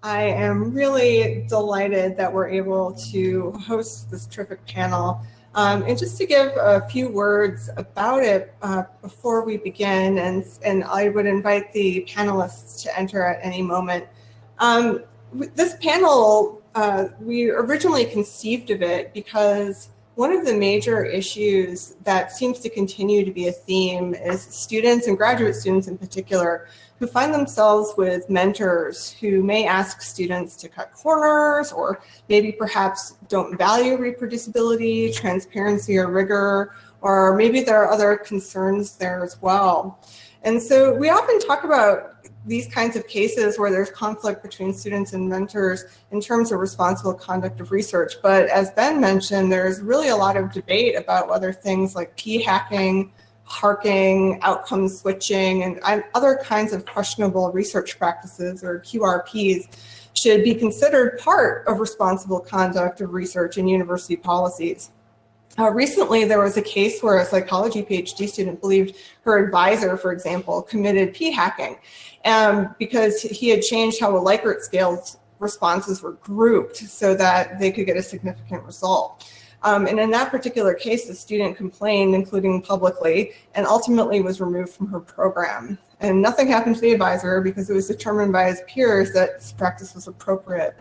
I am really delighted that we're able to host this terrific panel. And just to give a few words about it before we begin, and I would invite the panelists to enter at any moment. This panel, we originally conceived of it because one of the major issues that seems to continue to be a theme is students, and graduate students in particular, who find themselves with mentors who may ask students to cut corners, or maybe perhaps don't value reproducibility, transparency, or rigor, or maybe there are other concerns there as well. And so we often talk about these kinds of cases where there's conflict between students and mentors in terms of responsible conduct of research. But as Ben mentioned, there's really a lot of debate about whether things like p-hacking, harking, outcome switching, and other kinds of questionable research practices, or QRPs, should be considered part of responsible conduct of research in university policies. Recently, there was a case where a psychology PhD student believed her advisor, for example, committed p-hacking because he had changed how a Likert scale responses were grouped so that they could get a significant result. And in that particular case, the student complained, including publicly, and ultimately was removed from her program. And nothing happened to the advisor because it was determined by his peers that this practice was appropriate.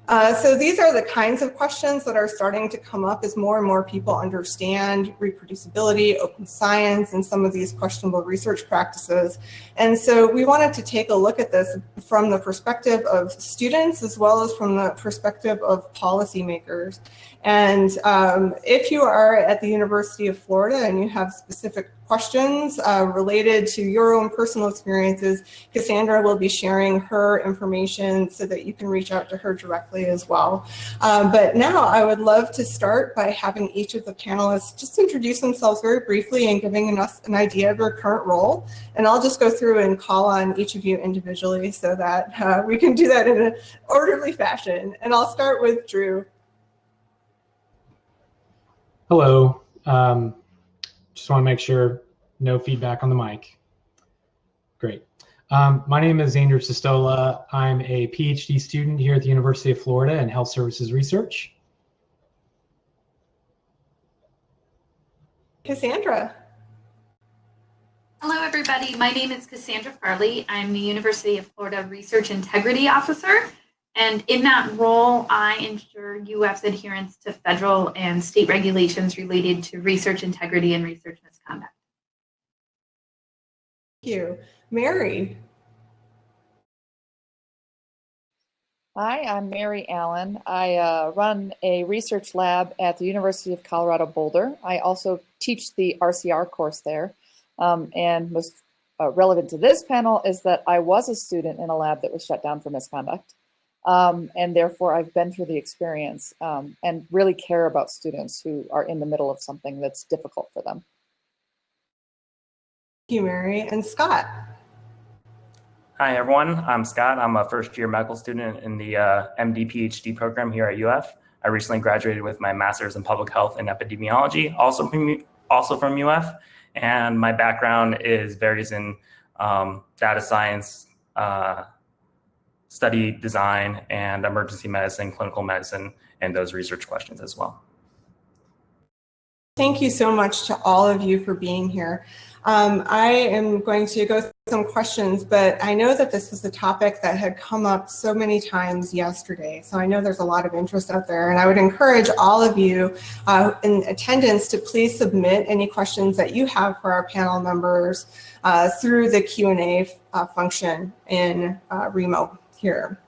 So these are the kinds of questions that are starting to come up as more and more people understand reproducibility, open science, and some of these questionable research practices. And so we wanted to take a look at this from the perspective of students as well as from the perspective of policymakers. And if you are at the University of Florida and you have specific questions related to your own personal experiences, Cassandra will be sharing her information so that you can reach out to her directly as well. But now I would love to start by having each of the panelists just introduce themselves very briefly and giving us an idea of their current role. And I'll just go through and call on each of you individually so that we can do that in an orderly fashion. And I'll start with Drew. Hello. Just want to make sure no feedback on the mic. Great. My name is Andrew Sestola. I'm a PhD student here at the University of Florida in Health Services Research. Cassandra. Hello, everybody. My name is Cassandra Farley. I'm the University of Florida Research Integrity Officer. And in that role, I ensure UF's adherence to federal and state regulations related to research integrity and research misconduct. Thank you. Mary. Hi, I'm Mary Allen. I run a research lab at the University of Colorado Boulder. I also teach the RCR course there. And most relevant to this panel is that I was a student in a lab that was shut down for misconduct. And therefore, I've been through the experience and really care about students who are in the middle of something that's difficult for them. Thank you, Mary. And Scott. Hi, everyone. I'm Scott. I'm a first-year medical student in the MD PhD program here at UF. I recently graduated with my master's in public health and epidemiology, also from UF. And my background varies in data science, study design, and emergency medicine, clinical medicine, and those research questions as well. Thank you so much to all of you for being here. I am going to go through some questions, but I know that this was a topic that had come up so many times yesterday. So I know there's a lot of interest out there, and I would encourage all of you in attendance to please submit any questions that you have for our panel members through the Q&A function in Remo here.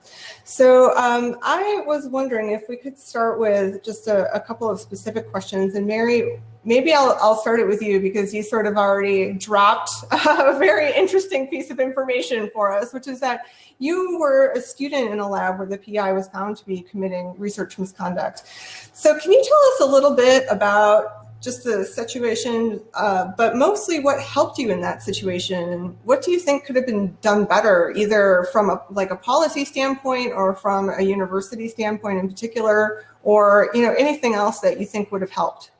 So I was wondering if we could start with just a couple of specific questions. And Mary, maybe I'll start it with you because you sort of already dropped a very interesting piece of information for us, which is that you were a student in a lab where the PI was found to be committing research misconduct. So can you tell us a little bit about just the situation, but mostly what helped you in that situation, and what do you think could have been done better, either from a policy standpoint or from a university standpoint in particular, or anything else that you think would have helped?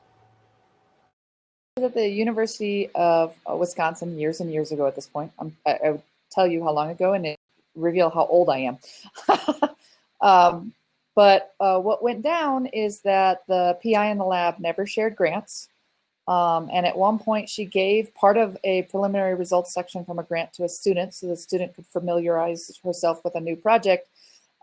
At the University of Wisconsin years and years ago at this point. I would tell you how long ago and reveal how old I am. But what went down is that the PI in the lab never shared grants. And at one point she gave part of a preliminary results section from a grant to a student so the student could familiarize herself with a new project.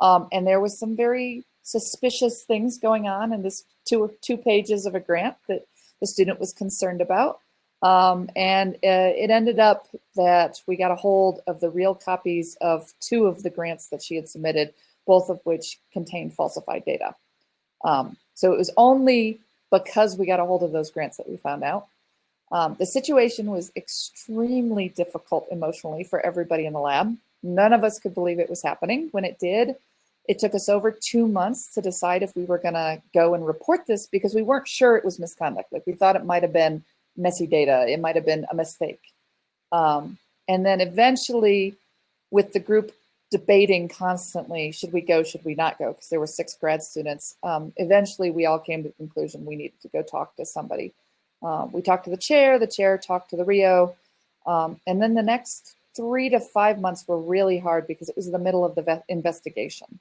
And there was some very suspicious things going on in this two pages of a grant that the student was concerned about. And it ended up that we got a hold of the real copies of 2 of the grants that she had submitted, both of which contained falsified data. So it was only because we got a hold of those grants that we found out. The situation was extremely difficult emotionally for everybody in the lab. None of us could believe it was happening. When it did, it took us over 2 months to decide if we were gonna go and report this because we weren't sure it was misconduct. Like we thought it might've been messy data, it might've been a mistake. And then eventually with the group debating constantly, should we go, should we not go? Because there were 6 grad students. Eventually we all came to the conclusion we needed to go talk to somebody. We talked to the chair talked to the Rio. And then the next 3 to 5 months were really hard because it was the middle of the investigation.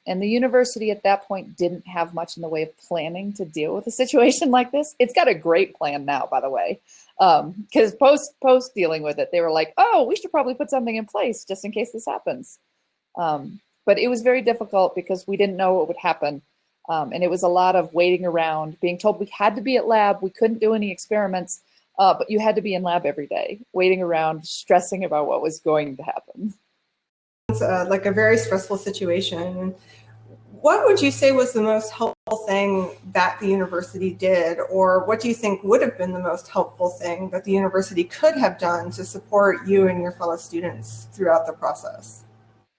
And the university at that point didn't have much in the way of planning to deal with a situation like this. It's got a great plan now, by the way, because post dealing with it, they were like, oh, we should probably put something in place just in case this happens. But it was very difficult because we didn't know what would happen. And it was a lot of waiting around, being told we had to be at lab, we couldn't do any experiments, but you had to be in lab every day, waiting around, stressing about what was going to happen. It's like a very stressful situation. What would you say was the most helpful thing that the university did, or what do you think would have been the most helpful thing that the university could have done to support you and your fellow students throughout the process?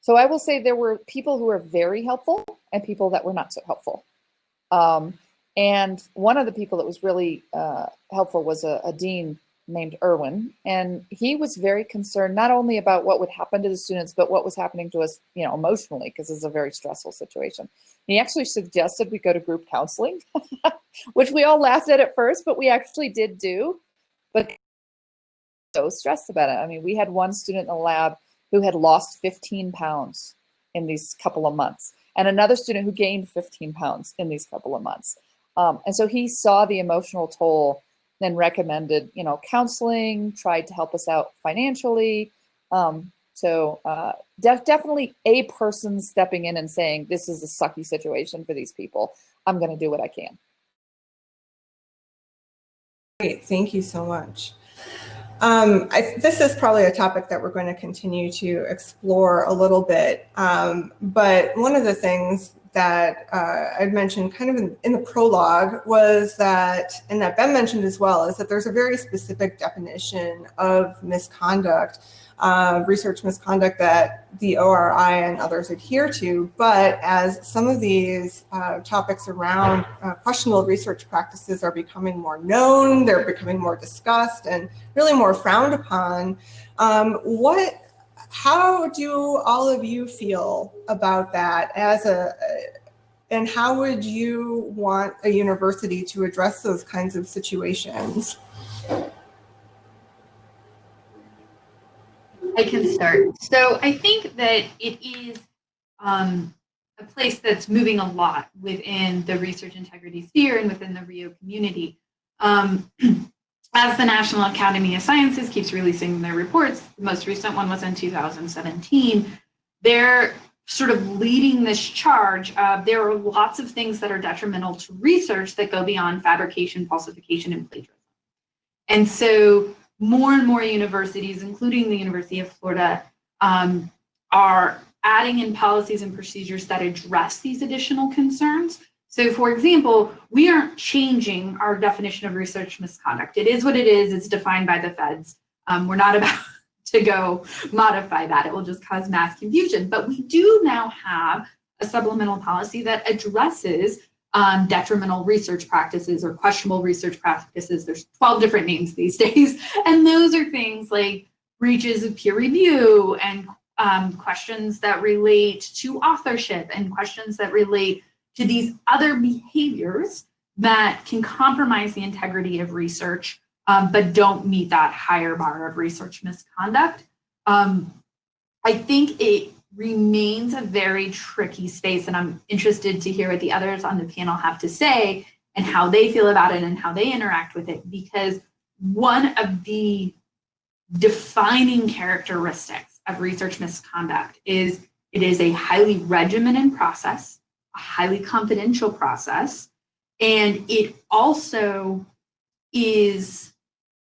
So I will say there were people who were very helpful and people that were not so helpful. And one of the people that was really helpful was a dean named Erwin, and he was very concerned not only about what would happen to the students, but what was happening to us, emotionally, because it's a very stressful situation. He actually suggested we go to group counseling, which we all laughed at first, but we actually did do. But so stressed about it. I mean, we had one student in the lab who had lost 15 pounds in these couple of months, and another student who gained 15 pounds in these couple of months. And so he saw the emotional toll and recommended, counseling, tried to help us out financially. Definitely a person stepping in and saying, this is a sucky situation for these people. I'm going to do what I can. Great, thank you so much. This is probably a topic that we're going to continue to explore a little bit. But one of the things that I'd mentioned kind of in the prologue was that, and that Ben mentioned as well, is that there's a very specific definition of misconduct, research misconduct that the ORI and others adhere to. But as some of these topics around questionable research practices are becoming more known, they're becoming more discussed and really more frowned upon, how do all of you feel about that and how would you want a university to address those kinds of situations? I can start. So I think that it is a place that's moving a lot within the research integrity sphere and within the Rio community. As the National Academy of Sciences keeps releasing their reports, the most recent one was in 2017, they're sort of leading this charge. There are lots of things that are detrimental to research that go beyond fabrication, falsification, and plagiarism. And so more and more universities, including the University of Florida, are adding in policies and procedures that address these additional concerns. So for example, we aren't changing our definition of research misconduct. It is what it is. It's defined by the feds. We're not about to go modify that. It will just cause mass confusion. But we do now have a supplemental policy that addresses detrimental research practices or questionable research practices. There's 12 different names these days. And those are things like breaches of peer review and questions that relate to authorship and questions that relate to these other behaviors that can compromise the integrity of research, but don't meet that higher bar of research misconduct. I think remains a very tricky space. And I'm interested to hear what the others on the panel have to say and how they feel about it and how they interact with it, because one of the defining characteristics of research misconduct is it is a highly regimented process, a highly confidential process, and it also is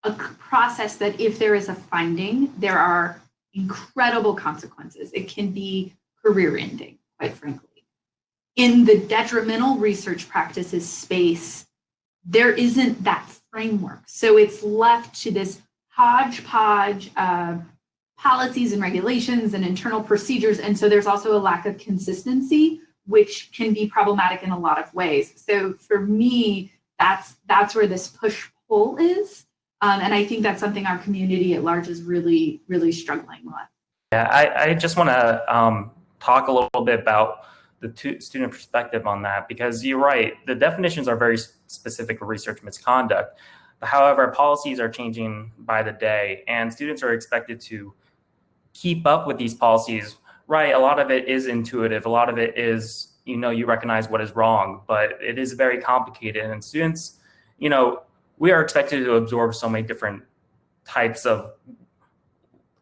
a process that if there is a finding, there are incredible consequences. It can be career-ending, quite frankly. In the detrimental research practices space, there isn't that framework. So it's left to this hodgepodge of policies and regulations and internal procedures. And so there's also a lack of consistency, which can be problematic in a lot of ways. So for me, that's where this push-pull is. And I think that's something our community at large is really, really struggling with. Yeah, I just want to talk a little bit about the student perspective on that, because you're right, the definitions are very specific for research misconduct. However, policies are changing by the day, and students are expected to keep up with these policies. Right, a lot of it is intuitive, a lot of it is, you recognize what is wrong, but it is very complicated, and students, we are expected to absorb so many different types of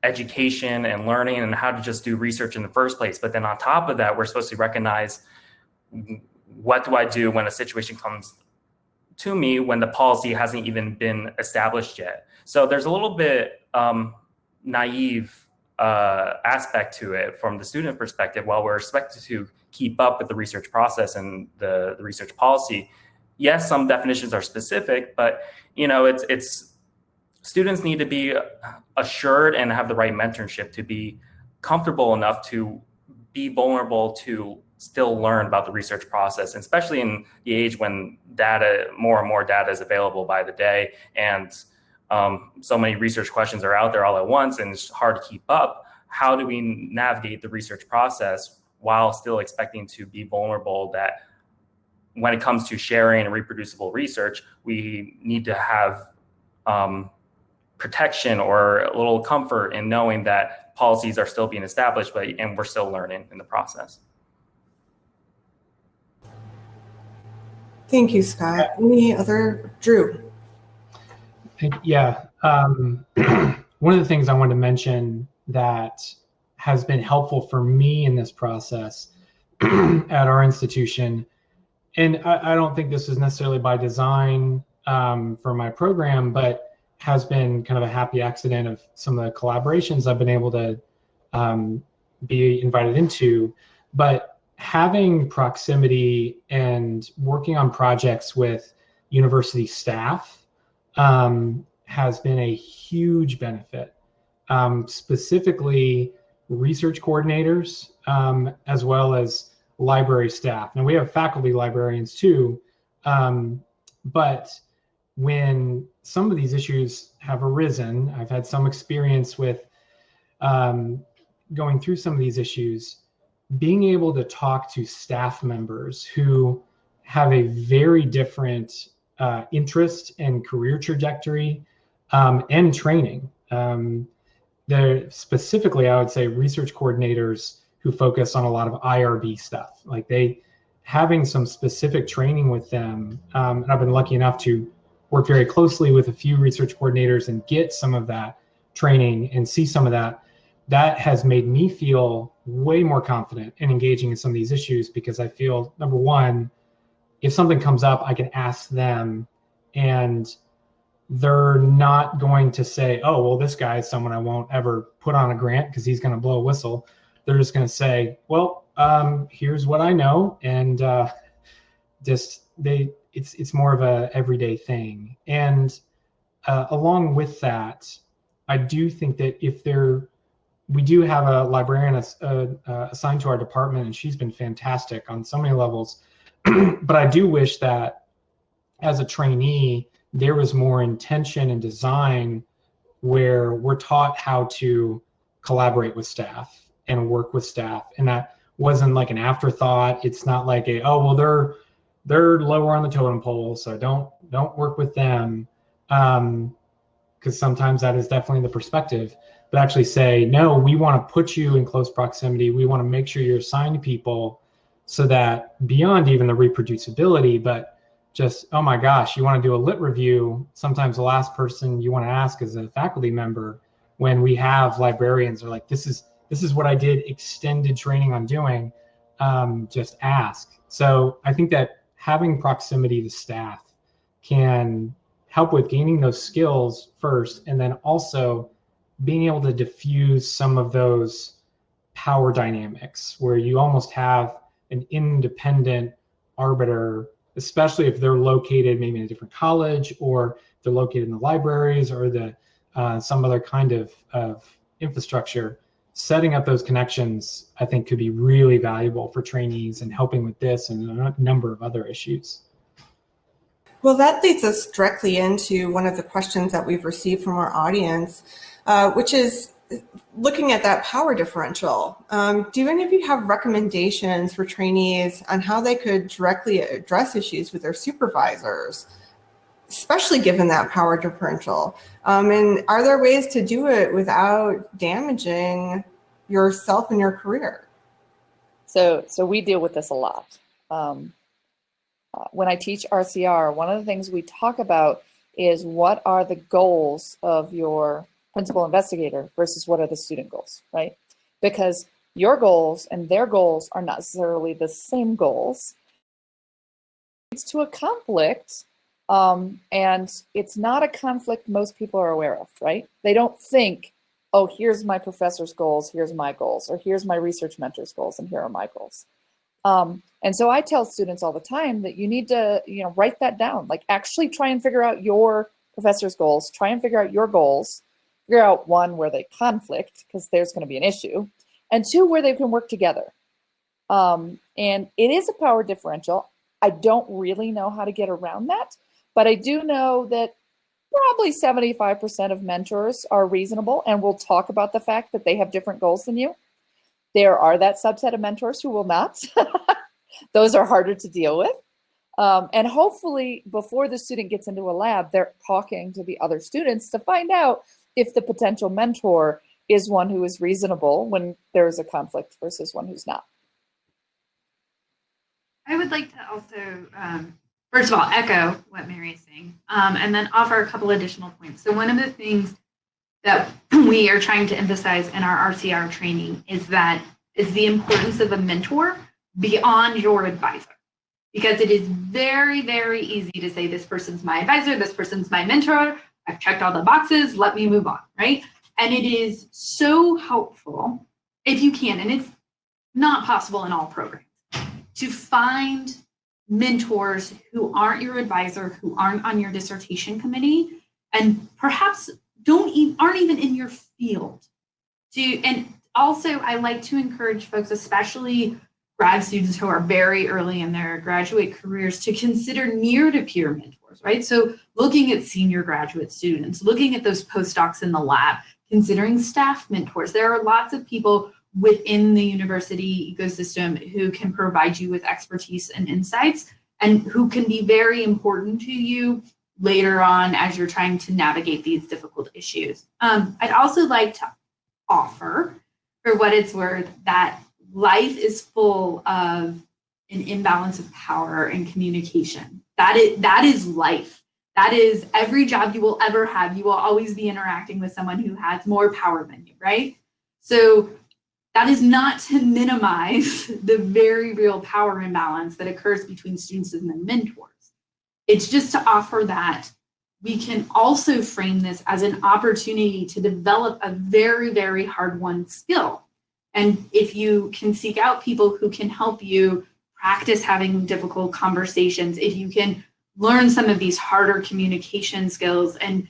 education and learning and how to just do research in the first place. But then on top of that, we're supposed to recognize, what do I do when a situation comes to me when the policy hasn't even been established yet? So there's a little bit naive aspect to it from the student perspective. While we're expected to keep up with the research process and the research policy, yes, some definitions are specific, but it's students need to be assured and have the right mentorship to be comfortable enough to be vulnerable to still learn about the research process, and especially in the age when more and more data is available by the day, and so many research questions are out there all at once, and it's hard to keep up. How do we navigate the research process while still expecting to be vulnerable that when it comes to sharing and reproducible research, we need to have protection or a little comfort in knowing that policies are still being established, and we're still learning in the process. Thank you, Scott. Any other, Drew? Yeah. One of the things I wanted to mention that has been helpful for me in this process at our institution, and I don't think this is necessarily by design for my program, but has been kind of a happy accident of some of the collaborations I've been able to be invited into. But having proximity and working on projects with university staff has been a huge benefit. Specifically research coordinators, as well as library staff. Now we have faculty librarians too, but when some of these issues have arisen, I've had some experience with going through some of these issues, being able to talk to staff members who have a very different interest and career trajectory and training. They're specifically, I would say, research coordinators who focus on a lot of IRB stuff. Like having some specific training with them. And I've been lucky enough to work very closely with a few research coordinators and get some of that training and see some of that. That has made me feel way more confident in engaging in some of these issues, because I feel, number one, if something comes up, I can ask them, and they're not going to say, oh, well, this guy is someone I won't ever put on a grant because he's going to blow a whistle. They're just going to say, well, here's what I know. And it's more of a everyday thing. And along with that, I do think that we do have a librarian assigned to our department, and she's been fantastic on so many levels. But I do wish that as a trainee, there was more intention and design where we're taught how to collaborate with staff and work with staff. And that wasn't like an afterthought. It's not like they're lower on the totem pole, so don't work with them. Because sometimes that is definitely the perspective. but actually say, no, we want to put you in close proximity. We want to make sure you're assigned to people so that beyond even the reproducibility, but just, oh my gosh, you want to do a lit review. Sometimes the last person you want to ask is a faculty member. When we have librarians are like, this is what I did extended training on doing, just ask. So I think that having proximity to staff can help with gaining those skills first, and then also being able to diffuse some of those power dynamics where you almost have an independent arbiter, especially if they're located maybe in a different college, or they're located in the libraries, or the some other kind of infrastructure. Setting up those connections, I think, could be really valuable for trainees and helping with this and a number of other issues. Well, that leads us directly into one of the questions that we've received from our audience, which is looking at that power differential. Do any of you have recommendations for trainees on how they could directly address issues with their supervisors, especially given that power differential? And are there ways to do it without damaging yourself and your career? So we deal with this a lot. When I teach RCR, one of the things we talk about is what are the goals of your principal investigator versus what are the student goals, right? Because your goals and their goals are not necessarily the same goals. It's to a conflict, and it's not a conflict most people are aware of, right? They don't think, oh, here's my professor's goals, here's my goals, or here's my research mentor's goals, and here are my goals. And so I tell students all the time that you need to, write that down. Like, actually try and figure out your professor's goals, try and figure out your goals, figure out, one, where they conflict, because there's going to be an issue, and two, where they can work together. And it is a power differential. I don't really know how to get around that, but I do know that probably 75% of mentors are reasonable and will talk about the fact that they have different goals than you. There are that subset of mentors who will not. Those are harder to deal with. And hopefully before the student gets into a lab, they're talking to the other students to find out if the potential mentor is one who is reasonable when there's a conflict versus one who's not. I would like to also, first of all, echo what Mary is saying, and then offer a couple additional points. So one of the things that we are trying to emphasize in our RCR training is the importance of a mentor beyond your advisor. Because it is very, very easy to say, this person's my advisor, this person's my mentor, I've checked all the boxes, let me move on, right? And it is so helpful, if you can, and it's not possible in all programs, to find mentors who aren't your advisor, who aren't on your dissertation committee, and perhaps aren't even in your field. And also, I like to encourage folks, especially grad students who are very early in their graduate careers, to consider near-to-peer mentors, right? So looking at senior graduate students, looking at those postdocs in the lab, considering staff mentors. There are lots of people within the university ecosystem who can provide you with expertise and insights, and who can be very important to you later on as you're trying to navigate these difficult issues. I'd also like to offer, for what it's worth, that life is full of an imbalance of power and communication. That is life. That is every job you will ever have. You will always be interacting with someone who has more power than you, right? So that is not to minimize the very real power imbalance that occurs between students and their mentors. It's just to offer that we can also frame this as an opportunity to develop a very, very hard-won skill. And if you can seek out people who can help you practice having difficult conversations, if you can learn some of these harder communication skills, and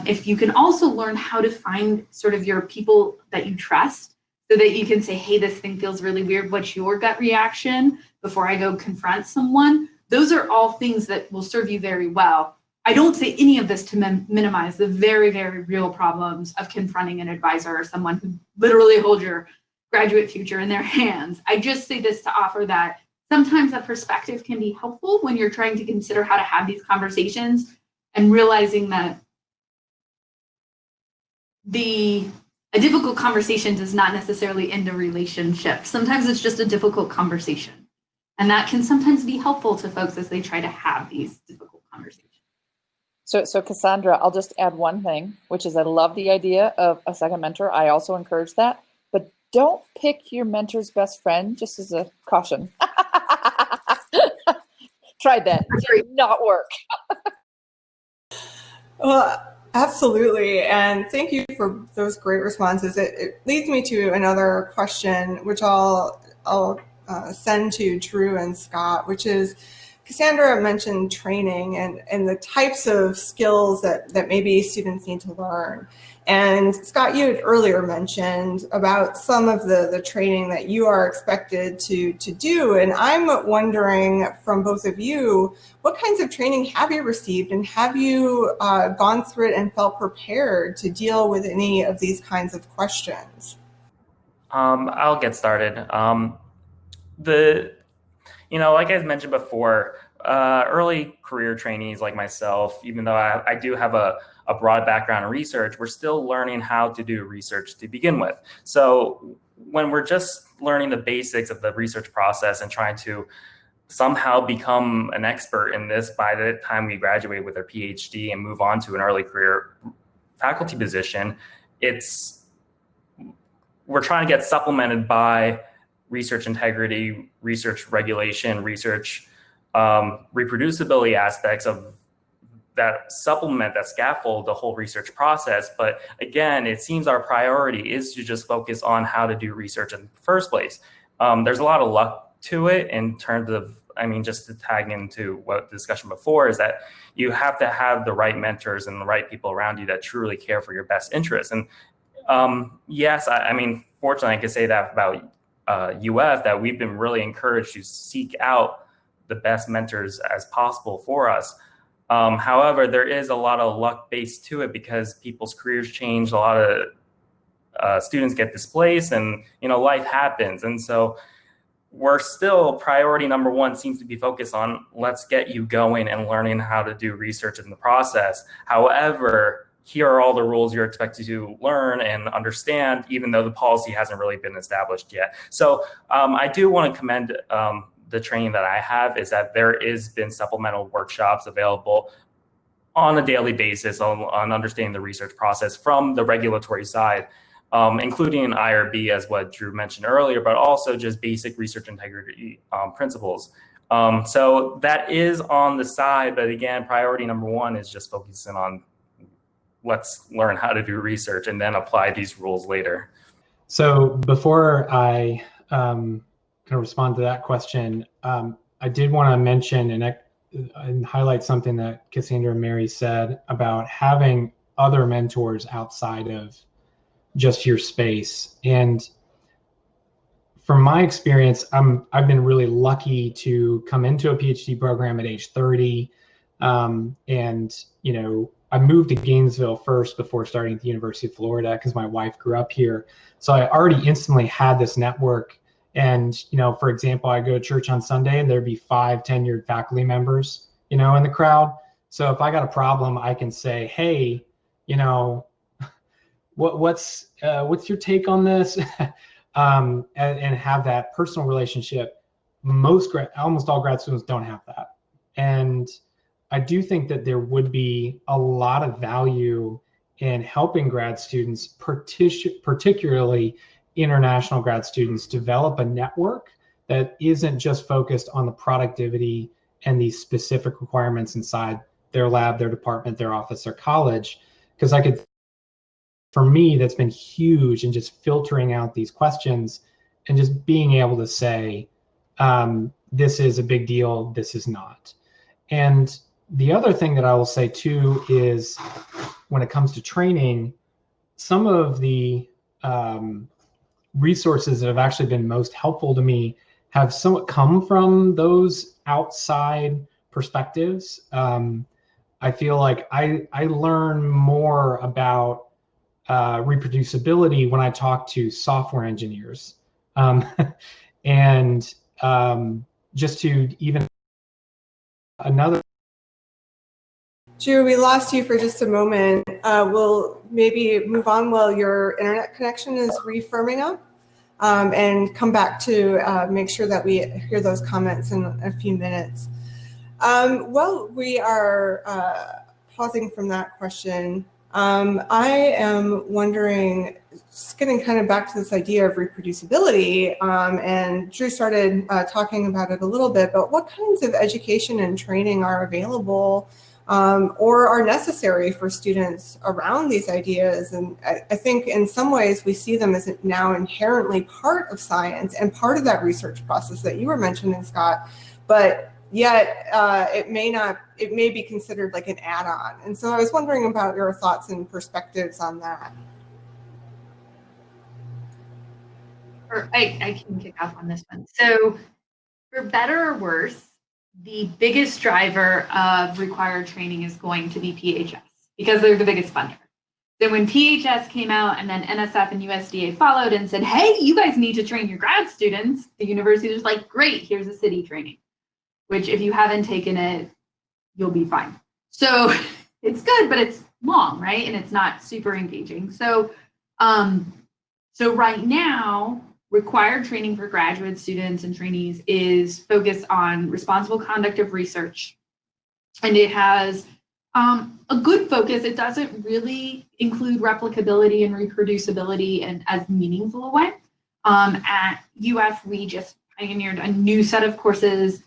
if you can also learn how to find sort of your people that you trust, so that you can say, hey, this thing feels really weird, what's your gut reaction before I go confront someone? Those are all things that will serve you very well. I don't say any of this to minimize the very, very real problems of confronting an advisor or someone who literally holds your graduate future in their hands. I just say this to offer that sometimes a perspective can be helpful when you're trying to consider how to have these conversations, and realizing that the a difficult conversation does not necessarily end a relationship. Sometimes it's just a difficult conversation. And that can sometimes be helpful to folks as they try to have these difficult conversations. So Cassandra, I'll just add one thing, which is I love the idea of a second mentor. I also encourage that, but don't pick your mentor's best friend, just as a caution. Tried that, did not work. Well, absolutely. And thank you for those great responses. It leads me to another question, which I'll send to Drew and Scott, which is, Cassandra mentioned training and the types of skills that maybe students need to learn. And Scott, you had earlier mentioned about some of the training that you are expected to do. And I'm wondering from both of you, what kinds of training have you received, and have you gone through it and felt prepared to deal with any of these kinds of questions? I'll get started. Like I mentioned before, early career trainees like myself, even though I do have a broad background in research, we're still learning how to do research to begin with. So when we're just learning the basics of the research process and trying to somehow become an expert in this by the time we graduate with our PhD and move on to an early career faculty position, we're trying to get supplemented by research integrity, research regulation, research reproducibility aspects of that supplement, that scaffold the whole research process. But again, it seems our priority is to just focus on how to do research in the first place. There's a lot of luck to it in terms of, just to tag into what the discussion before, is that you have to have the right mentors and the right people around you that truly care for your best interests. And yes, fortunately, I can say that about UF, that we've been really encouraged to seek out the best mentors as possible for us. However, there is a lot of luck based to it because people's careers change. A lot of students get displaced, and life happens. And so we're still, priority number one seems to be focused on, let's get you going and learning how to do research in the process. However, here are all the rules you're expected to learn and understand, even though the policy hasn't really been established yet. So I do want to commend the training that I have, is that there has been supplemental workshops available on a daily basis on understanding the research process from the regulatory side, including IRB, as what Drew mentioned earlier, but also just basic research integrity principles. So that is on the side, but again, priority number one is just focusing on, let's learn how to do research and then apply these rules later. So before I kind of respond to that question, I did want to mention and highlight something that Cassandra and Mary said about having other mentors outside of just your space. And from my experience, I've been really lucky to come into a PhD program at age 30. I moved to Gainesville first before starting at the University of Florida because my wife grew up here. So I already instantly had this network. And, for example, I go to church on Sunday and there'd be 5 tenured faculty members, in the crowd. So if I got a problem, I can say, hey, what's your take on this? And have that personal relationship. Almost all grad students don't have that. And I do think that there would be a lot of value in helping grad students, particularly international grad students, develop a network that isn't just focused on the productivity and these specific requirements inside their lab, their department, their office, their college. Because for me, that's been huge in just filtering out these questions and just being able to say, this is a big deal, this is not. And the other thing that I will say too is, when it comes to training, some of the resources that have actually been most helpful to me have somewhat come from those outside perspectives. I feel like I learn more about reproducibility when I talk to software engineers. And just to even another Drew, we lost you for just a moment. We'll maybe move on while your internet connection is refirming up, and come back to make sure that we hear those comments in a few minutes. Well, we are pausing from that question. I am wondering, just getting kind of back to this idea of reproducibility, and Drew started talking about it a little bit, but what kinds of education and training are available or are necessary for students around these ideas? And I think in some ways we see them as now inherently part of science and part of that research process that you were mentioning, Scott, but yet it may be considered like an add-on. And so I was wondering about your thoughts and perspectives on that. I can kick off on this one. So for better or worse, the biggest driver of required training is going to be PHS because they're the biggest funder. So when PHS came out and then NSF and USDA followed and said, hey, you guys need to train your grad students, the university was like, great, here's a city training, which if you haven't taken it, you'll be fine. So it's good, but it's long, right? And it's not super engaging. So, so right now, required training for graduate students and trainees is focused on responsible conduct of research. And it has a good focus. It doesn't really include replicability and reproducibility in as meaningful a way. At UF, we just pioneered a new set of courses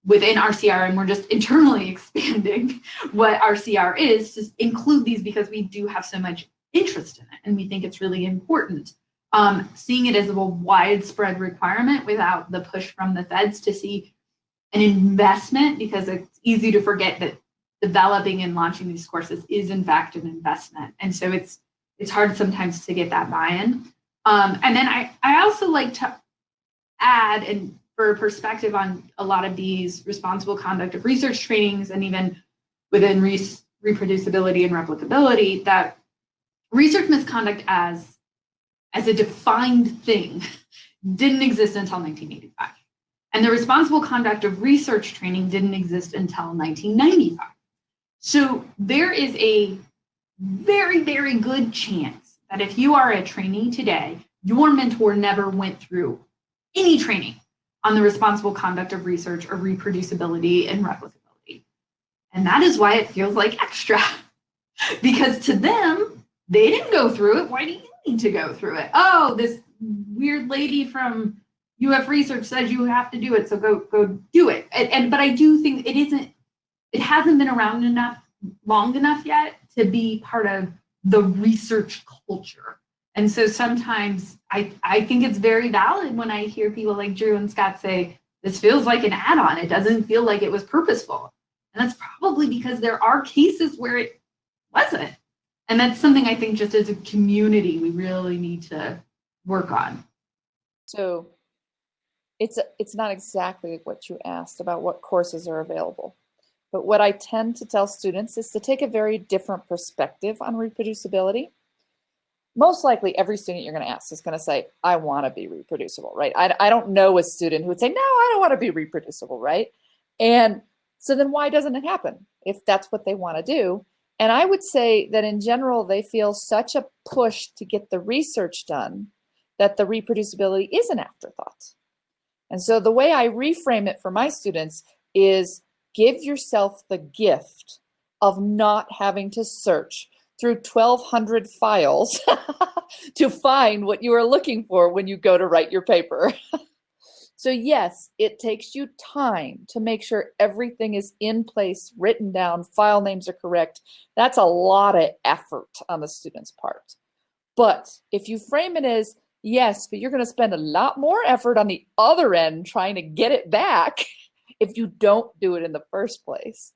within RCR, and we're just internally expanding what RCR is to include these because we do have so much interest in it, and we think it's really important. Seeing it as a widespread requirement without the push from the feds to see an investment, because it's easy to forget that developing and launching these courses is in fact an investment. And so it's hard sometimes to get that buy-in. And then I also like to add, and for perspective on a lot of these responsible conduct of research trainings and even within reproducibility and replicability, that research misconduct as a defined thing didn't exist until 1985. And the responsible conduct of research training didn't exist until 1995. So there is a very, very good chance that if you are a trainee today, your mentor never went through any training on the responsible conduct of research or reproducibility and replicability. And that is why it feels like extra, because to them, they didn't go through it. Why do you need to go through it? Oh, this weird lady from UF Research says you have to do it, so go do it. But I do think it hasn't been around long enough yet to be part of the research culture. And so sometimes I think it's very valid when I hear people like Drew and Scott say, this feels like an add-on. It doesn't feel like it was purposeful. And that's probably because there are cases where it wasn't. And that's something I think just as a community, we really need to work on. So it's not exactly what you asked about what courses are available. But what I tend to tell students is to take a very different perspective on reproducibility. Most likely every student you're going to ask is going to say, I want to be reproducible, right? I don't know a student who would say, no, I don't want to be reproducible, right? And so then why doesn't it happen if that's what they want to do? And I would say that in general, they feel such a push to get the research done that the reproducibility is an afterthought. And so the way I reframe it for my students is give yourself the gift of not having to search through 1,200 files to find what you are looking for when you go to write your paper. So yes, it takes you time to make sure everything is in place, written down, file names are correct. That's a lot of effort on the student's part. But if you frame it as, yes, but you're going to spend a lot more effort on the other end trying to get it back if you don't do it in the first place.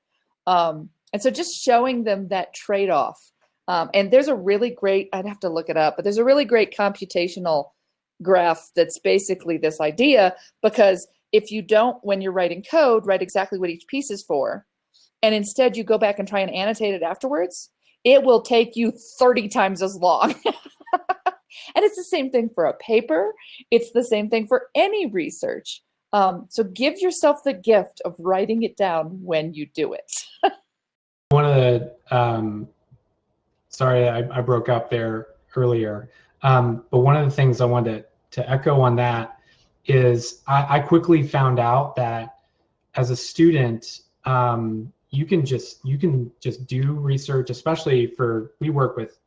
And so just showing them that trade-off. And there's a really great, I'd have to look it up, but there's a really great computational graph that's basically this idea, because if you don't, when you're writing code, write exactly what each piece is for, and instead you go back and try and annotate it afterwards, it will take you 30 times as long. And it's the same thing for a paper. It's the same thing for any research. So give yourself the gift of writing it down when you do it. One of the, sorry, I broke up there earlier, but one of the things I wanted to echo on that is I quickly found out that as a student, you can just do research, especially we work with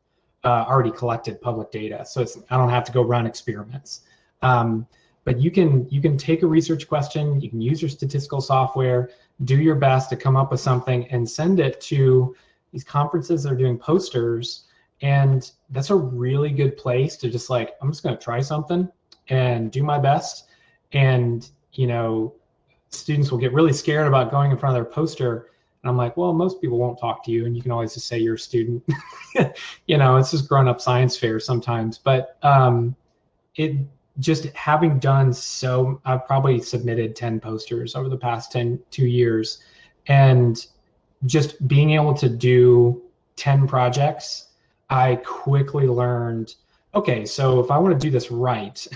already collected public data, so I don't have to go run experiments. But you can take a research question, you can use your statistical software, do your best to come up with something and send it to these conferences that are doing posters. And that's a really good place to just like, I'm just going to try something and do my best. And, you know, students will get really scared about going in front of their poster. And I'm like, well, most people won't talk to you, and you can always just say you're a student. You know, it's just grown up science fair sometimes. But it just having done so, I've probably submitted 10 posters over the past 2 years. And just being able to do 10 projects, I quickly learned, okay, so if I want to do this right,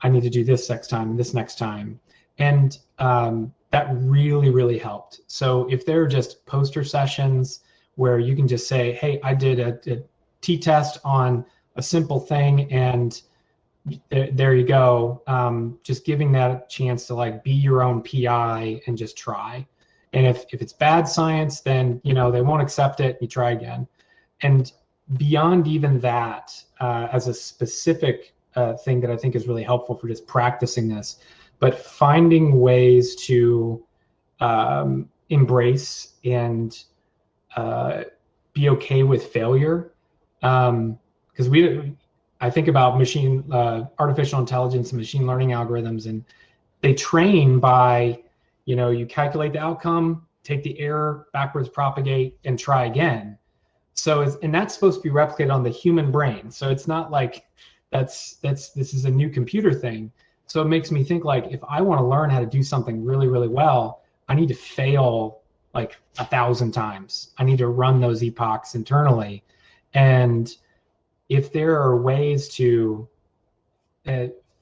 I need to do this next time and this next time. And that really, really helped. So if there are just poster sessions where you can just say, hey, I did a t-test on a simple thing, and there you go. Just giving that a chance to like be your own PI and just try. And if it's bad science, then, you know, they won't accept it. You try again. And beyond even that, as a specific thing that I think is really helpful for just practicing this, but finding ways to embrace and be okay with failure. Because I think about artificial intelligence and machine learning algorithms, and they train by, you know, you calculate the outcome, take the error, backwards propagate, and try again. So and that's supposed to be replicated on the human brain. So it's not like this is a new computer thing. So it makes me think, like, if I want to learn how to do something really, really well, I need to fail like 1,000 times. I need to run those epochs internally. And if there are ways to,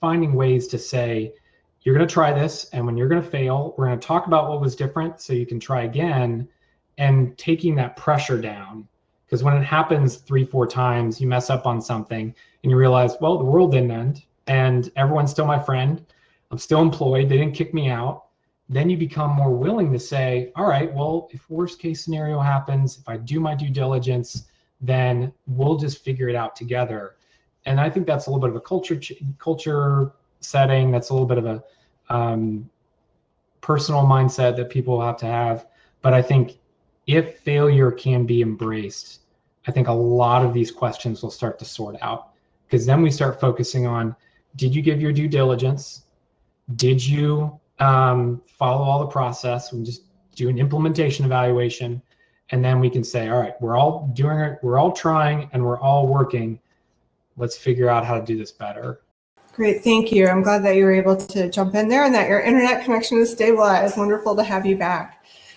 finding ways to say, you're going to try this, and when you're going to fail, we're going to talk about what was different so you can try again, and taking that pressure down. Because when it happens 3-4 times, you mess up on something and you realize, well, the world didn't end and everyone's still my friend. I'm still employed. They didn't kick me out. Then you become more willing to say, all right, well, if worst case scenario happens, if I do my due diligence, then we'll just figure it out together. And I think that's a little bit of a culture setting. That's a little bit of a personal mindset that people have to have. But I think if failure can be embraced, I think a lot of these questions will start to sort out, because then we start focusing on, did you give your due diligence? Did you follow all the process? We just do an implementation evaluation, and then we can say, all right, we're all doing it, we're all trying, and we're all working. Let's figure out how to do this better. Great, thank you. I'm glad that you were able to jump in there and that your internet connection is stabilized. Wonderful to have you back.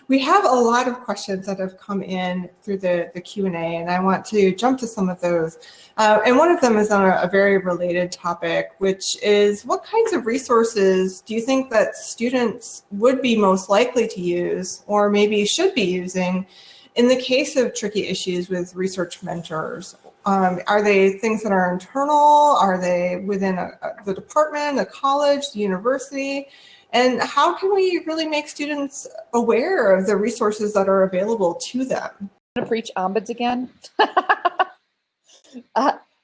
We have a lot of questions that have come in through the Q&A, and I want to jump to some of those. And one of them is on a very related topic, which is, what kinds of resources do you think that students would be most likely to use, or maybe should be using, in the case of tricky issues with research mentors? Are they things that are internal? Are they within the department, a college, the university? And how can we really make students aware of the resources that are available to them? I'm going to preach ombuds again.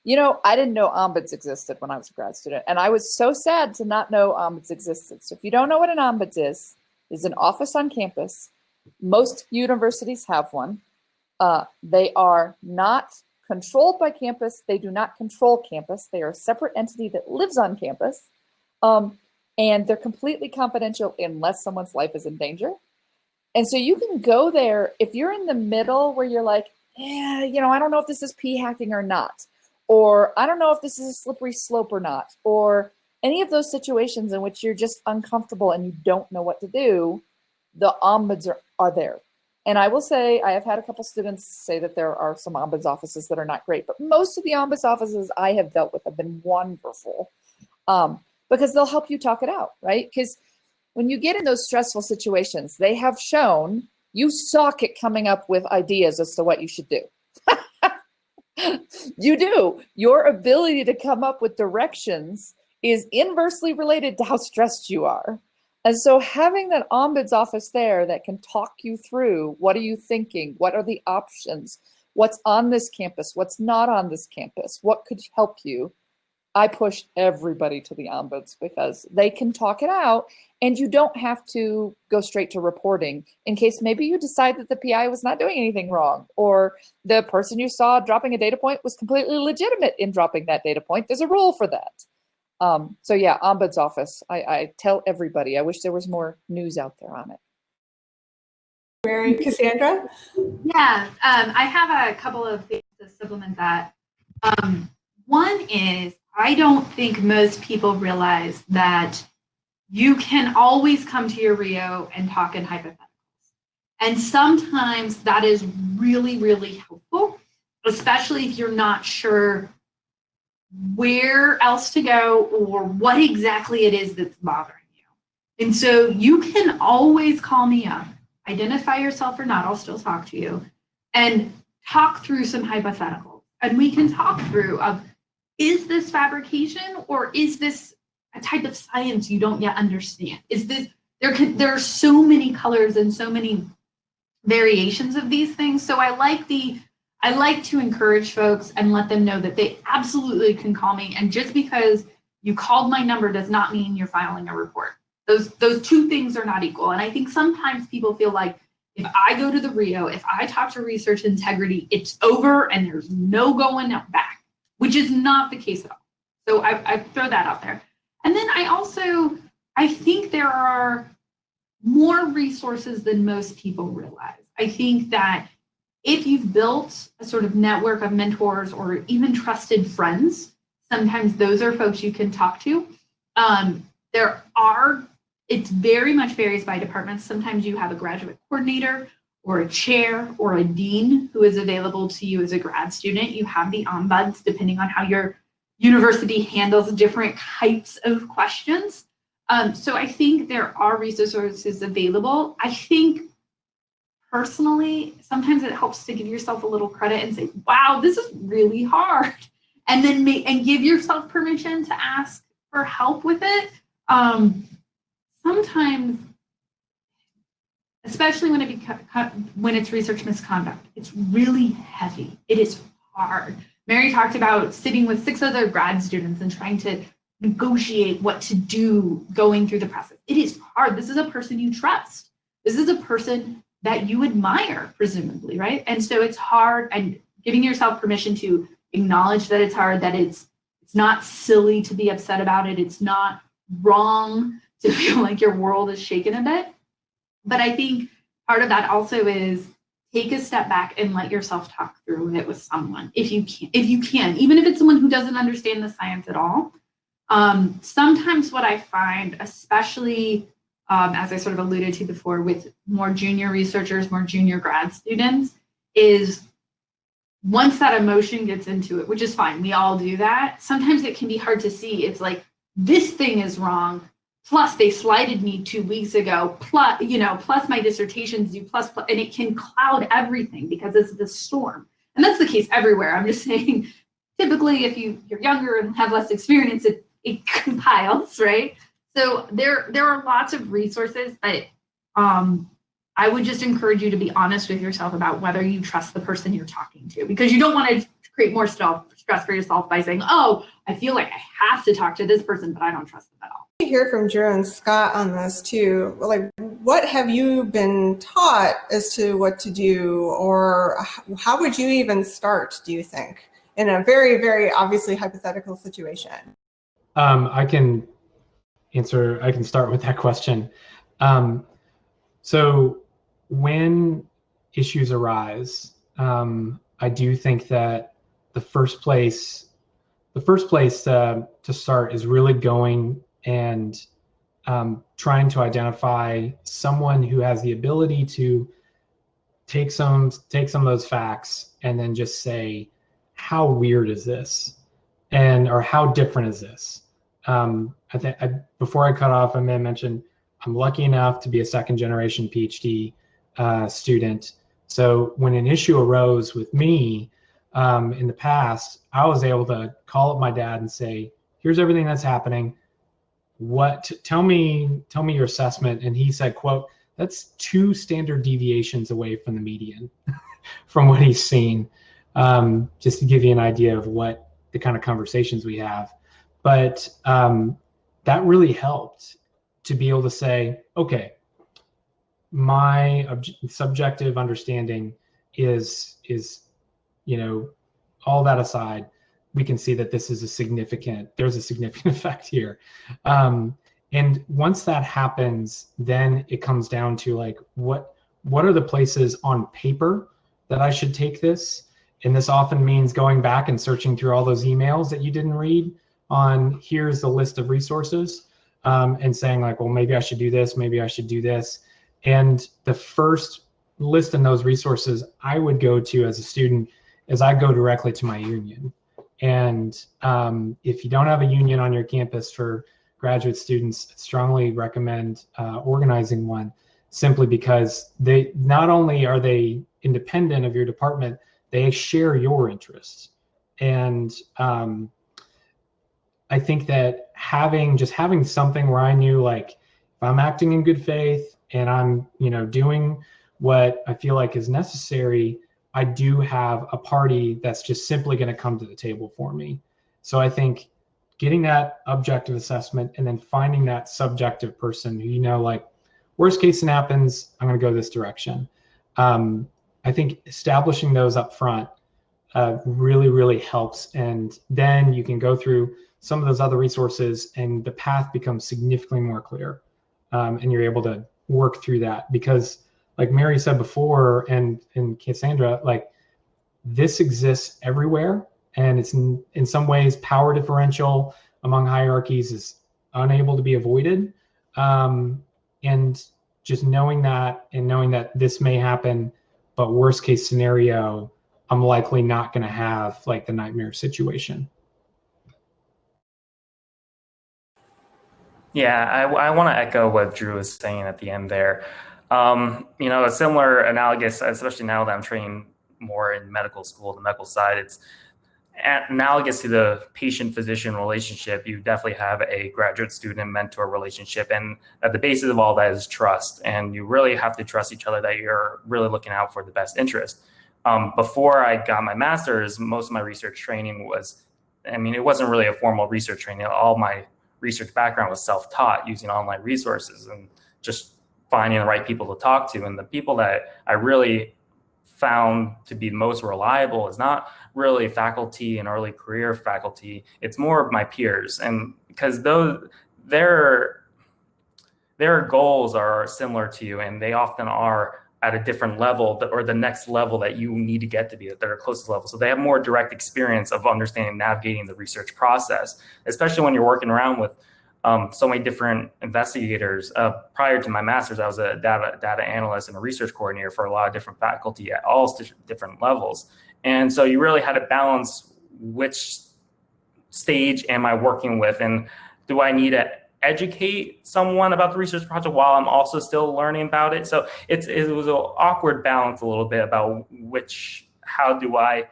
You know, I didn't know ombuds existed when I was a grad student, and I was so sad to not know ombuds existed. So if you don't know what an ombuds is an office on campus. Most universities have one. They are not controlled by campus. They do not control campus. They are a separate entity that lives on campus. And they're completely confidential unless someone's life is in danger. And so you can go there if you're in the middle where you're like, yeah, you know, I don't know if this is p-hacking or not, or I don't know if this is a slippery slope or not, or any of those situations in which you're just uncomfortable and you don't know what to do. The ombuds are there. And I will say, I have had a couple students say that there are some ombuds offices that are not great, but most of the ombuds offices I have dealt with have been wonderful. Because they'll help you talk it out, right? Because when you get in those stressful situations, they have shown You suck at coming up with ideas as to what you should do. You do. Your ability to come up with directions is inversely related to how stressed you are. And so having that ombuds office there that can talk you through, what are you thinking? What are the options? What's on this campus? What's not on this campus? What could help you? I push everybody to the ombuds because they can talk it out, and you don't have to go straight to reporting in case maybe you decide that the PI was not doing anything wrong, or the person you saw dropping a data point was completely legitimate in dropping that data point. There's a rule for that. So yeah, ombuds office. I tell everybody. I wish there was more news out there on it. Mary, Cassandra? Yeah, I have a couple of things to supplement that. One is, I don't think most people realize that you can always come to your Rio and talk in hypotheticals. And sometimes that is really, really helpful, especially if you're not sure where else to go or what exactly it is that's bothering you. And so you can always call me up, identify yourself or not, I'll still talk to you, and talk through some hypotheticals. And we can talk through of, is this fabrication or is this a type of science you don't yet understand? Is this, there are so many colors and so many variations of these things. So I like to encourage folks and let them know that they absolutely can call me. And just because you called my number does not mean you're filing a report. Those two things are not equal. And I think sometimes people feel like, if I go to the Rio, if I talk to research integrity, it's over and there's no going back, which is not the case at all. So I throw that out there. And then I think there are more resources than most people realize. I think that if you've built a sort of network of mentors or even trusted friends, sometimes those are folks you can talk to. It very much varies by departments. Sometimes you have a graduate coordinator or a chair or a dean who is available to you as a grad student. You have the ombuds, depending on how your university handles different types of questions. So I think there are resources available. I think personally, sometimes it helps to give yourself a little credit and say, wow, this is really hard. And then give yourself permission to ask for help with it. Sometimes, especially when it's research misconduct, it's really heavy. It is hard. Mary talked about sitting with 6 other grad students and trying to negotiate what to do going through the process. It is hard. This is a person you trust. This is a person that you admire, presumably, right? And so it's hard, and giving yourself permission to acknowledge that it's hard, that it's not silly to be upset about it. It's not wrong to feel like your world is shaken a bit. But I think part of that also is take a step back and let yourself talk through it with someone if you can, even if it's someone who doesn't understand the science at all. Sometimes what I find, especially as I sort of alluded to before, with more junior researchers, more junior grad students, is once that emotion gets into it, which is fine, we all do that, sometimes it can be hard to see. It's like, this thing is wrong, plus they slighted me 2 weeks ago, plus my dissertation's due, plus, and it can cloud everything because it's the storm. And that's the case everywhere. I'm just saying, typically, if you're younger and have less experience, it compiles, right? So there are lots of resources, but I would just encourage you to be honest with yourself about whether you trust the person you're talking to, because you don't want to create more stress for yourself by saying, oh, I feel like I have to talk to this person, but I don't trust them at all. I hear from Drew and Scott on this too. Like, what have you been taught as to what to do, or how would you even start, do you think, in a very, very obviously hypothetical situation? I can start with that question. So when issues arise, I do think that the first place to start is really going and trying to identify someone who has the ability to take some of those facts and then just say, how weird is this? Or how different is this? Before I cut off, I may have mentioned I'm lucky enough to be a second generation PhD. student. So when an issue arose with me in the past, I was able to call up my dad and say, here's everything that's happening. Tell me your assessment. And he said, quote, that's 2 standard deviations away from the median from what he's seen. Just to give you an idea of what the kind of conversations we have. But that really helped to be able to say, okay, my subjective understanding is, you know, all that aside, we can see that there's a significant effect here. And once that happens, then it comes down to like, what are the places on paper that I should take this? And this often means going back and searching through all those emails that you didn't read on here's the list of resources, and saying like, well, maybe I should do this, maybe I should do this. And the first list in those resources I would go to as a student is I go directly to my union. And if you don't have a union on your campus for graduate students, I strongly recommend organizing one, simply because they not only are they independent of your department, they share your interests. And I think that having something where I knew, like, if I'm acting in good faith and I'm, you know, doing what I feel like is necessary, I do have a party that's just simply going to come to the table for me. So I think getting that objective assessment and then finding that subjective person who, you know, like, worst case happens, I'm going to go this direction. I think establishing those up front really, really helps. And then you can go through some of those other resources and the path becomes significantly more clear. And you're able to work through that because, like Mary said before, and Cassandra, like, this exists everywhere. And it's in some ways power differential among hierarchies is unable to be avoided. And just knowing that and knowing that this may happen, but worst case scenario, I'm likely not going to have like the nightmare situation. Yeah, I want to echo what Drew was saying at the end there. You know, a similar analogous, especially now that I'm trained more in medical school, the medical side, it's analogous to the patient-physician relationship. You definitely have a graduate student mentor relationship, and at the basis of all that is trust. And you really have to trust each other that you're really looking out for the best interest. Before I got my master's, most of my research training was, I mean, it wasn't really a formal research training. All my research background was self-taught using online resources and just finding the right people to talk to. And the people that I really found to be most reliable is not really faculty and early career faculty. It's more of my peers. And because their goals are similar to you, and they often are at a different level, or the next level that you need to get to be at their closest level. So they have more direct experience of understanding, navigating the research process, especially when you're working around with so many different investigators. Prior to my master's, I was a data analyst and a research coordinator for a lot of different faculty at all different levels. And so you really had to balance which stage am I working with, and do I need to educate someone about the research project while I'm also still learning about it? So it was an awkward balance a little bit about how do I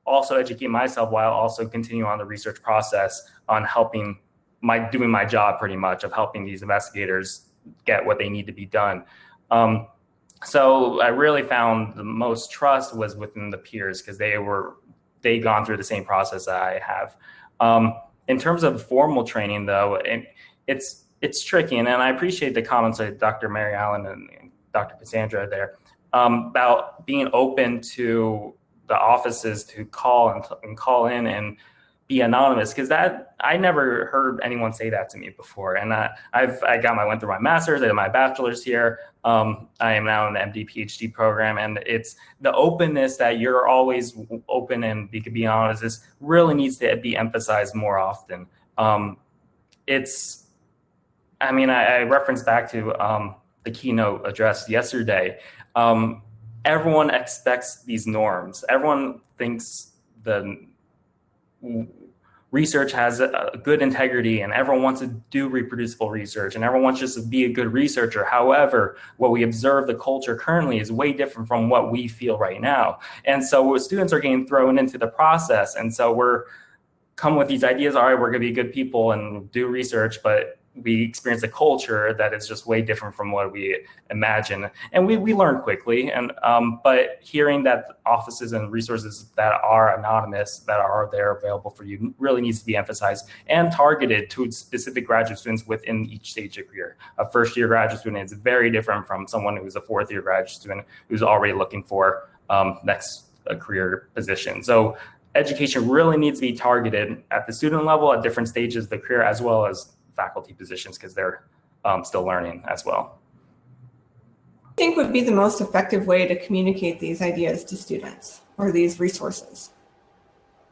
also educate myself while also continue on the research process on doing my job pretty much of helping these investigators get what they need to be done. So I really found the most trust was within the peers because they'd gone through the same process that I have. In terms of formal training though, it's tricky, and I appreciate the comments of Dr. Mary Allen and Dr. Cassandra there about being open to the offices to call in and be anonymous, because I never heard anyone say that to me before. And I went through my master's, I did my bachelor's here. I am now in the MD PhD program, and it's the openness that you're always open and you can be honest. This really needs to be emphasized more often. I reference back to the keynote address yesterday. Everyone expects these norms. Everyone thinks research has a good integrity and everyone wants to do reproducible research and everyone wants just to be a good researcher. However, what we observe the culture currently is way different from what we feel right now. And so students are getting thrown into the process. And so we're come with these ideas, all right, we're gonna be good people and do research, but we experience a culture that is just way different from what we imagine. And we learn quickly. And but hearing that offices and resources that are anonymous, that are there available for you, really needs to be emphasized and targeted to specific graduate students within each stage of career. A first-year graduate student is very different from someone who's a fourth-year graduate student who's already looking for next career position. So education really needs to be targeted at the student level at different stages of the career, as well as faculty positions, because they're still learning as well. I think would be the most effective way to communicate these ideas to students or these resources?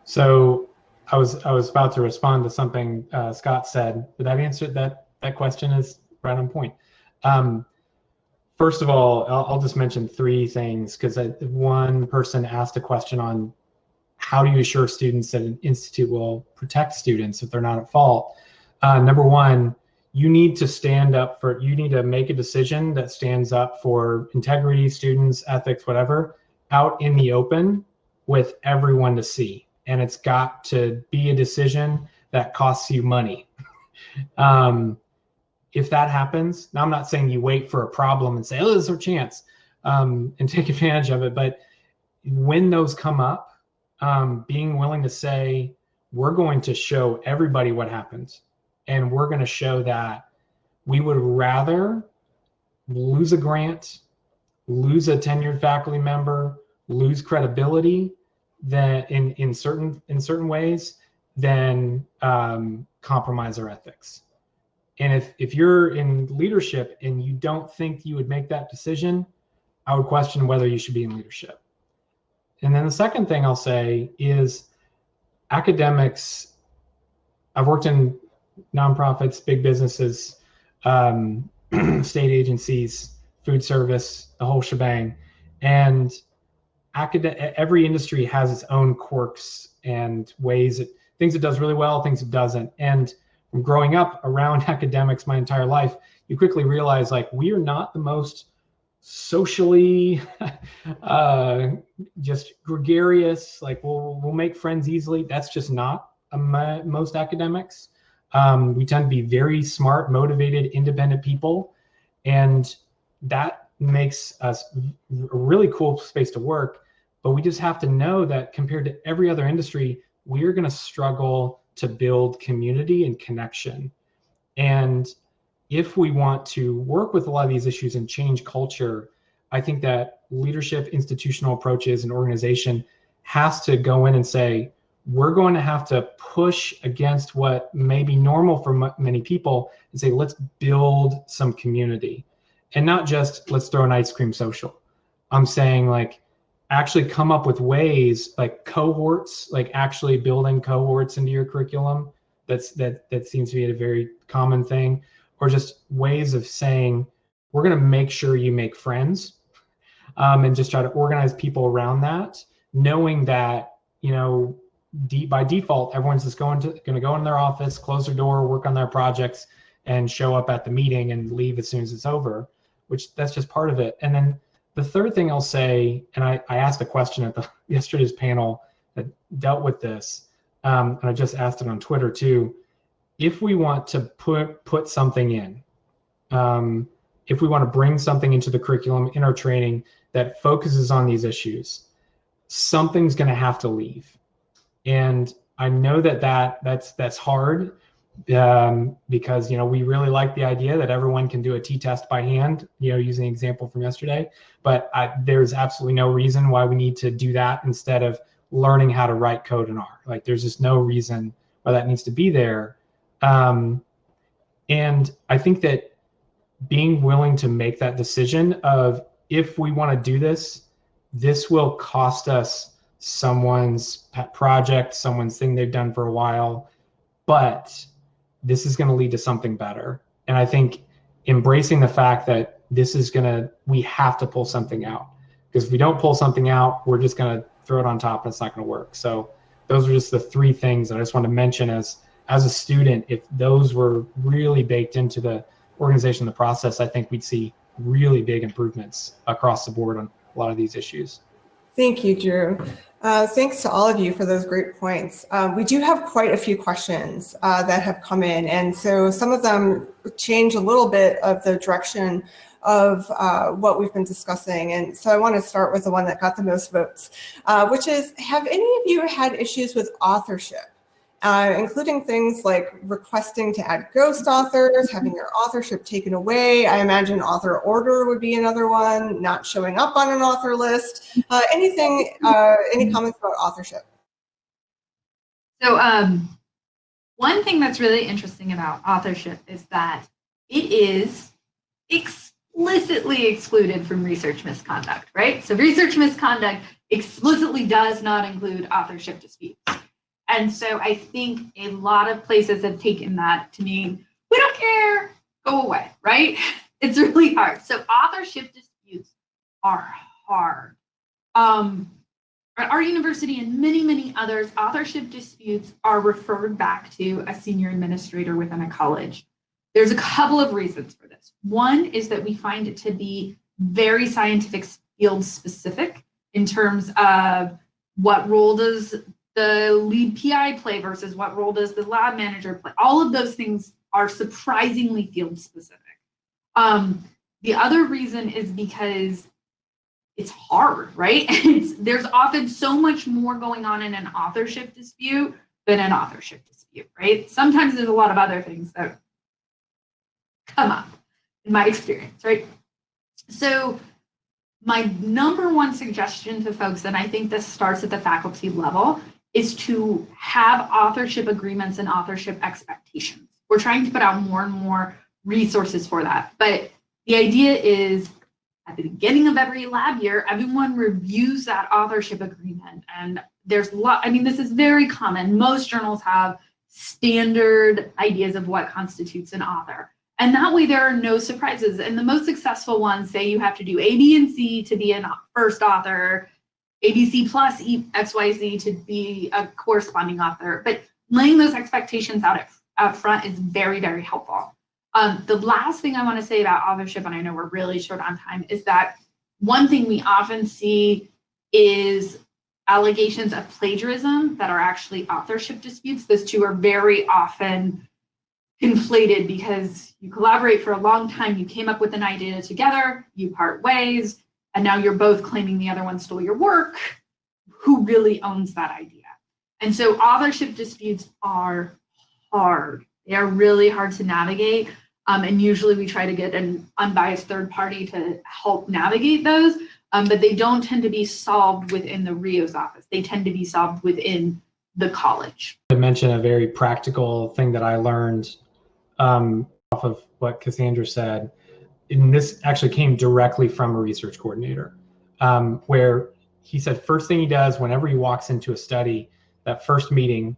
So I was about to respond to something Scott said, but that answer that question is right on point. First of all, I'll just mention three things, because one person asked a question on how do you assure students that an institute will protect students if they're not at fault. Number one, you need to make a decision that stands up for integrity, students, ethics, whatever, out in the open with everyone to see. And it's got to be a decision that costs you money. If that happens, now I'm not saying you wait for a problem and say, oh, this is our chance, and take advantage of it. But when those come up, being willing to say, we're going to show everybody what happened. And we're going to show that we would rather lose a grant, lose a tenured faculty member, lose credibility than in certain ways than compromise our ethics. And if you're in leadership and you don't think you would make that decision, I would question whether you should be in leadership. And then the second thing I'll say is academics. I've worked in nonprofits, big businesses, state agencies, food service, the whole shebang. And every industry has its own quirks and ways, things it does really well, things it doesn't. And from growing up around academics my entire life, you quickly realize, like, we are not the most socially just gregarious, like we'll make friends easily. That's just not most academics. We tend to be very smart, motivated, independent people, and that makes us a really cool space to work. But we just have to know that compared to every other industry, we're going to struggle to build community and connection. And if we want to work with a lot of these issues and change culture, I think that leadership, institutional approaches, and organization has to go in and say, we're going to have to push against what may be normal for many people and say, let's build some community. And not just let's throw an ice cream social. I'm saying, like, actually come up with ways, like cohorts, like actually building cohorts into your curriculum. That seems to be a very common thing. Or just ways of saying, we're going to make sure you make friends, and just try to organize people around that, knowing that, you know, by default, everyone's just going to go in their office, close their door, work on their projects, and show up at the meeting and leave as soon as it's over, which that's just part of it. And then the third thing I'll say, and I asked a question at yesterday's panel that dealt with this, and I just asked it on Twitter too. If we want to put something in, if we want to bring something into the curriculum, in our training that focuses on these issues, something's going to have to leave. And I know that's hard, because, you know, we really like the idea that everyone can do a t-test by hand, you know, using the example from yesterday. But there's absolutely no reason why we need to do that instead of learning how to write code in R. Like, there's just no reason why that needs to be there. And I think that being willing to make that decision of, if we want to do this, this will cost us someone's pet project, someone's thing they've done for a while, but this is going to lead to something better. And I think embracing the fact that we have to pull something out, because if we don't pull something out, we're just going to throw it on top and it's not going to work. So those are just the three things that I just want to mention as a student. If those were really baked into the organization, the process, I think we'd see really big improvements across the board on a lot of these issues. Thank you, Drew. Thanks to all of you for those great points. We do have quite a few questions that have come in, and so some of them change a little bit of the direction of what we've been discussing. And so I want to start with the one that got the most votes, which is, have any of you had issues with authorship? Including things like requesting to add ghost authors, having your authorship taken away. I imagine author order would be another one, not showing up on an author list. Any comments about authorship? So one thing that's really interesting about authorship is that it is explicitly excluded from research misconduct, right? So research misconduct explicitly does not include authorship disputes. And so I think a lot of places have taken that to mean, we don't care, go away, right? It's really hard. So authorship disputes are hard. At our university and many, many others, authorship disputes are referred back to a senior administrator within a college. There's a couple of reasons for this. One is that we find it to be very scientific field specific in terms of what role does the lead PI play versus what role does the lab manager play. All of those things are surprisingly field specific. The other reason is because it's hard, right? There's often so much more going on in an authorship dispute than an authorship dispute, right? Sometimes there's a lot of other things that come up in my experience, right? So my number one suggestion to folks, and I think this starts at the faculty level, is to have authorship agreements and authorship expectations. We're trying to put out more and more resources for that. But the idea is at the beginning of every lab year, everyone reviews that authorship agreement. And there's a lot, I mean, this is very common. Most journals have standard ideas of what constitutes an author. And that way there are no surprises. And the most successful ones say you have to do A, B, and C to be a first author, ABC plus XYZ to be a corresponding author. But laying those expectations out up front is very, very helpful. The last thing I want to say about authorship, and I know we're really short on time, is that one thing we often see is allegations of plagiarism that are actually authorship disputes. Those two are very often conflated because you collaborate for a long time, you came up with an idea together, you part ways, and now you're both claiming the other one stole your work. Who really owns that idea? And so authorship disputes are hard. They are really hard to navigate. And usually we try to get an unbiased third party to help navigate those, but they don't tend to be solved within the RIO's office. They tend to be solved within the college. To mention a very practical thing that I learned off of what Cassandra said, and this actually came directly from a research coordinator, where he said first thing he does whenever he walks into a study, that first meeting,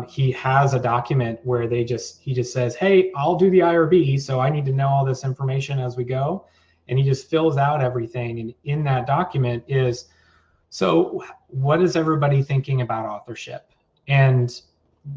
he has a document where he just says, hey, I'll do the IRB, so I need to know all this information as we go. And he just fills out everything. And in that document is, so what is everybody thinking about authorship? And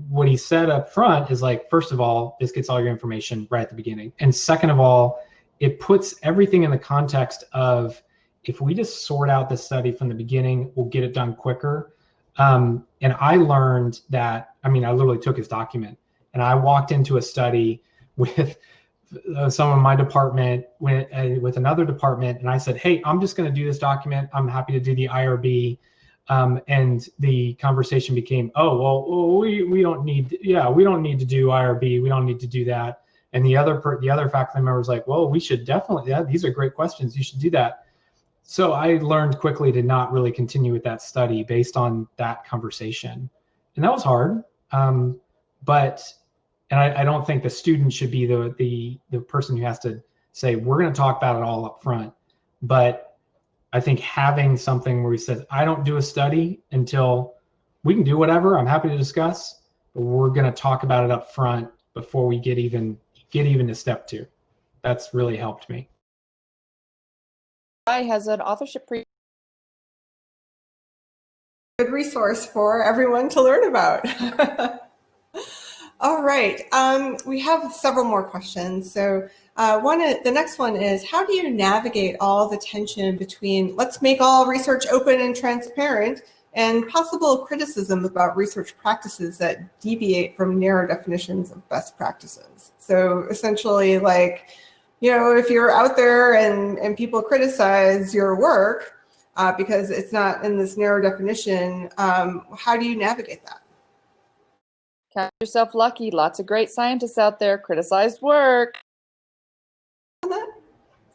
what he said up front is like, first of all, this gets all your information right at the beginning. And second of all, it puts everything in the context of, if we just sort out the study from the beginning, we'll get it done quicker. And I learned that, I mean, I literally took his document and I walked into a study with someone in my department, with another department, and I said, hey, I'm just going to do this document. I'm happy to do the IRB. And the conversation became, oh, well, we don't need to do IRB. We don't need to do that. And the other faculty member was like, well, we should definitely, yeah, these are great questions. You should do that. So I learned quickly to not really continue with that study based on that conversation. And that was hard. But I don't think the student should be the person who has to say, we're going to talk about it all up front. But I think having something where he says, I don't do a study until we can do whatever, I'm happy to discuss, but we're going to talk about it up front before we get even to step 2. That's really helped me. Has an authorship good resource for everyone to learn about. All right, we have several more questions. So the next one is, how do you navigate all the tension between let's make all research open and transparent and possible criticism about research practices that deviate from narrow definitions of best practices? So essentially, like, you know, if you're out there and people criticize your work because it's not in this narrow definition, how do you navigate that? Count yourself lucky. Lots of great scientists out there. Criticized work.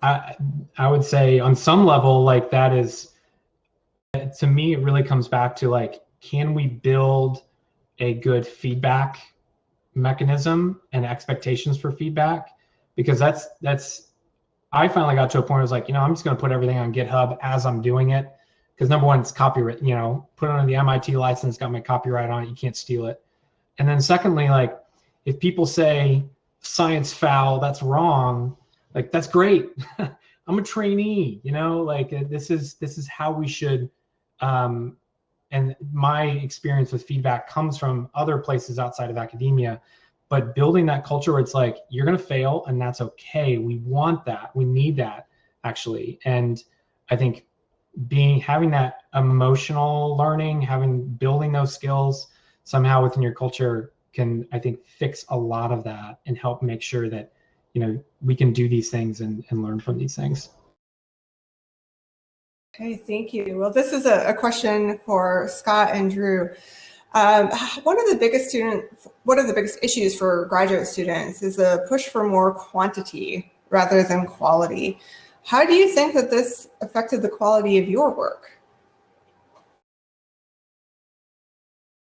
I would say on some level, like, that is, to me, it really comes back to, like, can we build a good feedback mechanism and expectations for feedback? Because that's I finally got to a point where I was like, you know, I'm just going to put everything on GitHub as I'm doing it. Because number one, it's copyright, you know, put it on the MIT license, got my copyright on it, you can't steal it. And then secondly, like, if people say science foul, that's wrong, like, that's great. I'm a trainee, you know, like, this is how we should, and my experience with feedback comes from other places outside of academia, but building that culture where it's like, you're going to fail and that's okay. We want that. We need that, actually. And I think having that emotional learning, building those skills somehow within your culture can, I think, fix a lot of that and help make sure that, you know, we can do these things and learn from these things. Okay, thank you. Well, this is a question for Scott and Drew. One of the biggest issues for graduate students is a push for more quantity rather than quality. How do you think that this affected the quality of your work?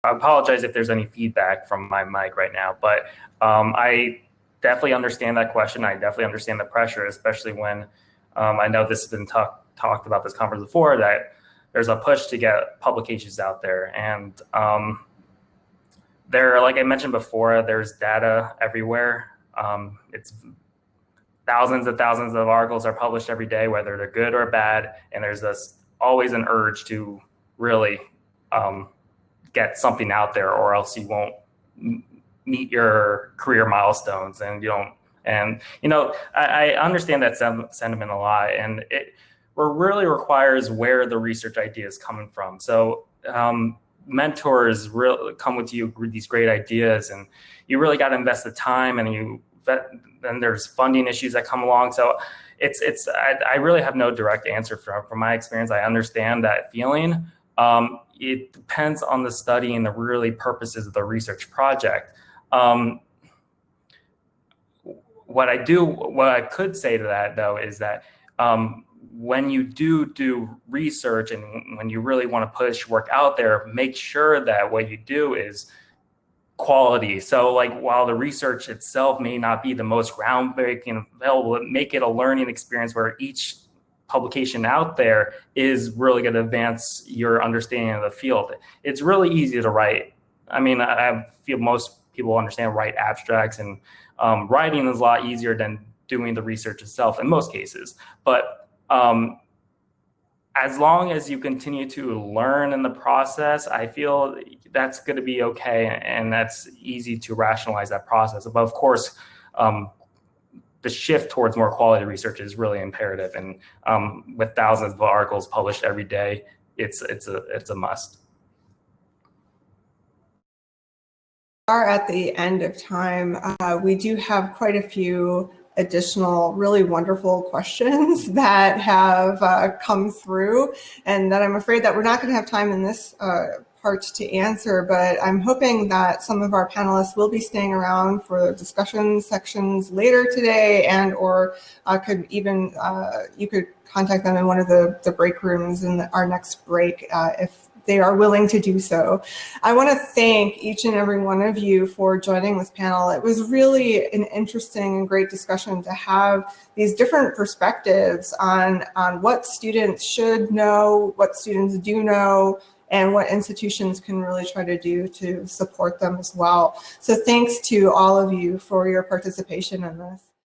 I apologize if there's any feedback from my mic right now, but I definitely understand that question. I definitely understand the pressure, especially when I know this has been talked about this conference before, that there's a push to get publications out there. And like I mentioned before, there's data everywhere. It's thousands and thousands of articles are published every day, whether they're good or bad. And there's always an urge to really get something out there, or else you won't meet your career milestones, and you don't. And you know, I understand that sentiment a lot, and it really requires where the research idea is coming from. So mentors really come with you with these great ideas, and you really got to invest the time, and then there's funding issues that come along. So I really have no direct answer from my experience. I understand that feeling. It depends on the study and the really purposes of the research project. What I could say to that, though, is that when you do research and when you really want to push work out there, make sure that what you do is quality. So, like, while the research itself may not be the most groundbreaking and available, make it a learning experience where each publication out there is really going to advance your understanding of the field. It's really easy to write. I mean, I feel most people understand write abstracts, and writing is a lot easier than doing the research itself in most cases. But as long as you continue to learn in the process, I feel that's going to be okay, and that's easy to rationalize that process. But of course, the shift towards more quality research is really imperative, and with thousands of articles published every day, it's a must. We are at the end of time. We do have quite a few additional really wonderful questions that have come through, and that I'm afraid that we're not going to have time in this part to answer, but I'm hoping that some of our panelists will be staying around for discussion sections later today, and or could even, you could contact them in one of the break rooms in our next break if they are willing to do so. I want to thank each and every one of you for joining this panel. It was really an interesting and great discussion to have these different perspectives on what students should know, what students do know, and what institutions can really try to do to support them as well. So thanks to all of you for your participation in this.